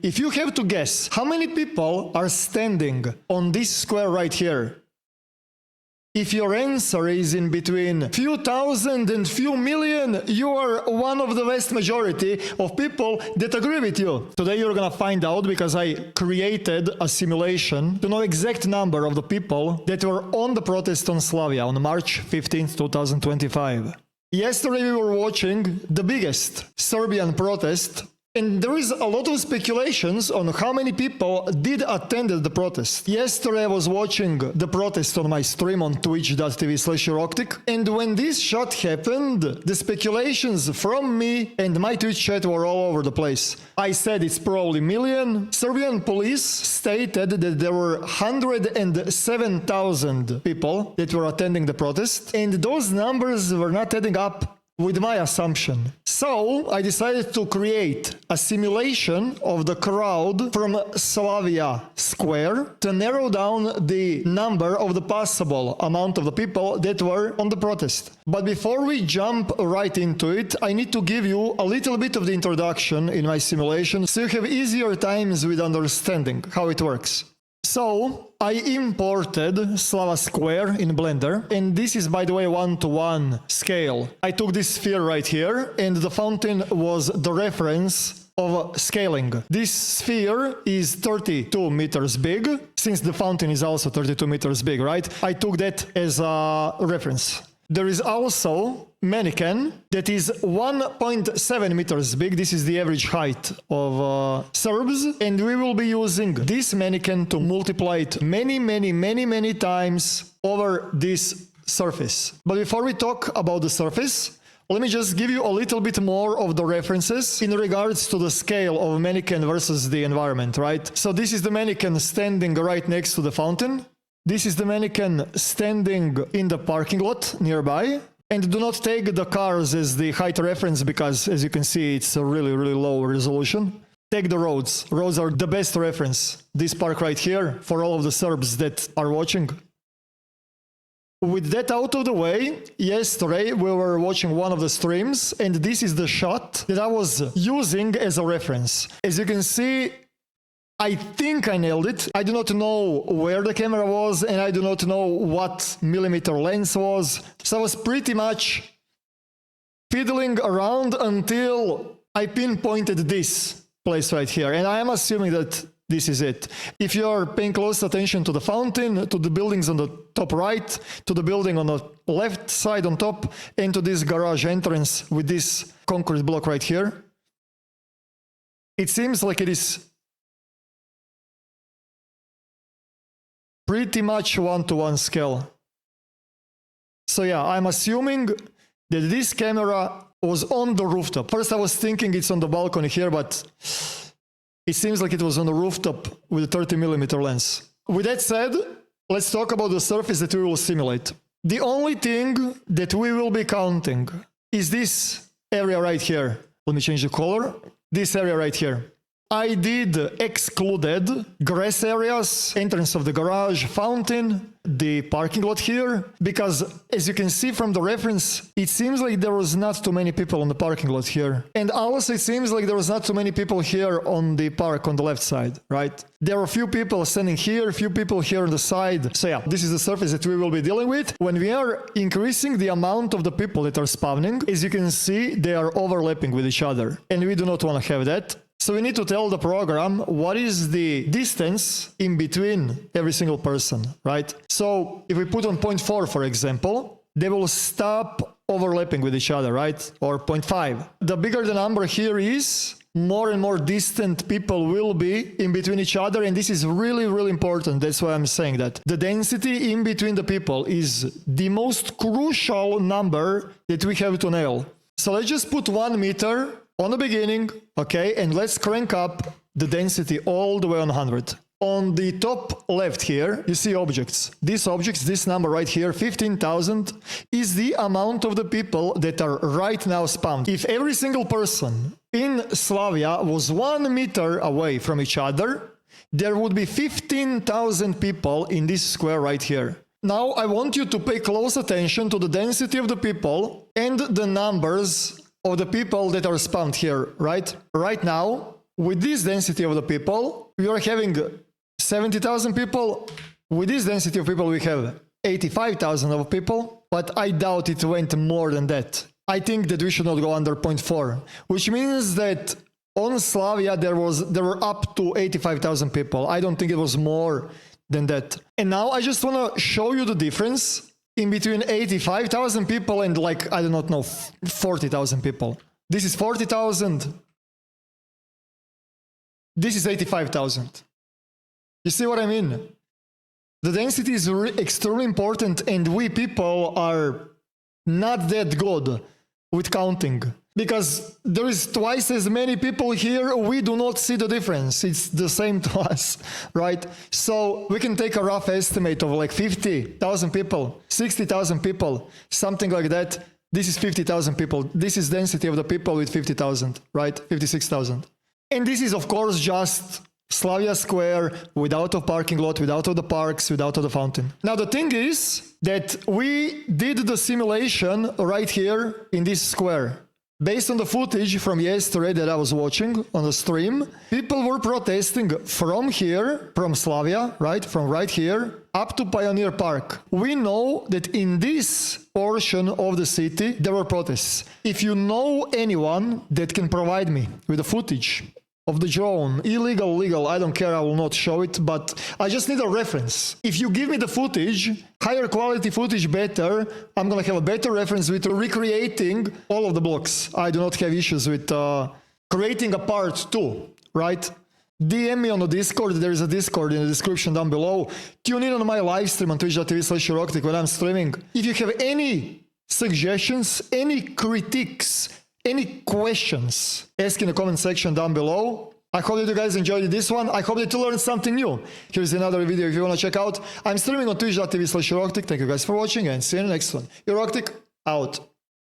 If you have to guess how many people are standing on this square right here, if your answer is in between few thousand and few million, you are one of the vast majority of people that agree with you. Today you're gonna find out because I created a simulation to know exact number of the people that were on the protest on Slavia on March 15th, 2025. Yesterday we were watching the biggest Serbian protest, and there is a lot of speculations on how many people did attend the protest. Yesterday I was watching the protest on my stream on twitch.tv/Euroctic, and when this shot happened, the speculations from me and my Twitch chat were all over the place. I said it's probably million. Serbian police stated that there were 107,000 people that were attending the protest, and those numbers were not adding up with my assumption. So I decided to create a simulation of the crowd from Slavia Square to narrow down the number of the possible amount of the people that were on the protest. But before we jump right into it, I need to give you a little bit of the introduction in my simulation so you have easier times with understanding how it works. So, I imported Slava Square in Blender, and this is, by the way, 1:1 scale. I took this sphere right here, and the fountain was the reference of scaling. This sphere is 32 meters big, since the fountain is also 32 meters big, right? I took that as a reference. There is also mannequin that is 1.7 meters big. This is the average height of Serbs, and we will be using this mannequin to multiply it many times over this surface. But before we talk about the surface, let me just give you a little bit more of the references in regards to the scale of mannequin versus the environment, right? So this is the mannequin standing right next to the fountain. This is the mannequin standing in the parking lot nearby. And do not take the cars as the height reference because, as you can see, it's a really low resolution. Take the roads. Roads are the best reference. This park right here for all of the Serbs that are watching. With that out of the way, yesterday we were watching one of the streams, and this is the shot that I was using as a reference. As you can see, I think I nailed it. I do not know where the camera was, and I do not know what millimeter lens was. So I was pretty much fiddling around until I pinpointed this place right here. And I am assuming that this is it. If you are paying close attention to the fountain, to the buildings on the top right, to the building on the left side on top, and to this garage entrance with this concrete block right here, it seems like it is pretty much 1:1 scale. So yeah, I'm assuming that this camera was on the rooftop. First I was thinking it's on the balcony here, but it seems like it was on the rooftop with a 30mm lens. With that said, let's talk about the surface that we will simulate. The only thing that we will be counting is this area right here. Let me change the color. This area right here. I did excluded grass areas, entrance of the garage, fountain, the parking lot here, because as you can see from the reference, it seems like there was not too many people on the parking lot here. And also it seems like there was not too many people here on the park on the left side, right? There are a few people standing here, a few people here on the side. So yeah, this is the surface that we will be dealing with. When we are increasing the amount of the people that are spawning, as you can see, they are overlapping with each other. And we do not want to have that. So we need to tell the program what is the distance in between every single person, right? So if we put on 0.4, for example, they will stop overlapping with each other, right? Or 0.5. The bigger the number here is, more and more distant people will be in between each other, and this is really important. That's why I'm saying that. The density in between the people is the most crucial number that we have to nail. So let's just put 1 meter on the beginning, okay, and let's crank up the density all the way on 100. On the top left here, you see objects. These objects, this number right here, 15,000, is the amount of the people that are right now spawned. If every single person in Slavia was 1 meter away from each other, there would be 15,000 people in this square right here. Now, I want you to pay close attention to the density of the people and the numbers of the people that are spawned here, right? Right now, with this density of the people, we are having 70,000 people. With this density of people, we have 85,000 of people, but I doubt it went more than that. I think that we should not go under 0.4, which means that on Slavia, there were up to 85,000 people. I don't think it was more than that. And now I just want to show you the difference in between 85,000 people and like, I do not know, 40,000 people. This is 40,000. This is 85,000. You see what I mean? The density is extremely important, and we people are not that good with counting. Because there is twice as many people here, we do not see the difference. It's the same to us, right? So we can take a rough estimate of like 50,000 people, 60,000 people, something like that. This is 50,000 people. This is density of the people with 50,000, right? 56,000. And this is, of course, just Slavia Square without a parking lot, without all the parks, without all the fountain. Now, the thing is that we did the simulation right here in this square. Based on the footage from yesterday that I was watching on the stream, people were protesting from here, from Slavia, right? From right here up to Pioneer Park. We know that in this portion of the city, there were protests. If you know anyone that can provide me with the footage of the drone, illegal, legal, I don't care, I will not show it, but I just need a reference. If you give me the footage, higher quality footage better, I'm gonna have a better reference with recreating all of the blocks. I do not have issues with creating a part 2, right? DM me on the Discord, there is a Discord in the description down below. Tune in on my live stream on twitch.tv/Euroctic when I'm streaming. If you have any suggestions, any critiques, any questions, ask in the comment section down below. I hope that you guys enjoyed this one. I hope that you learned something new. Here's another video if you want to check out. I'm streaming on twitch.tv/Euroctic. Thank you guys for watching and see you in the next one. Euroctic out.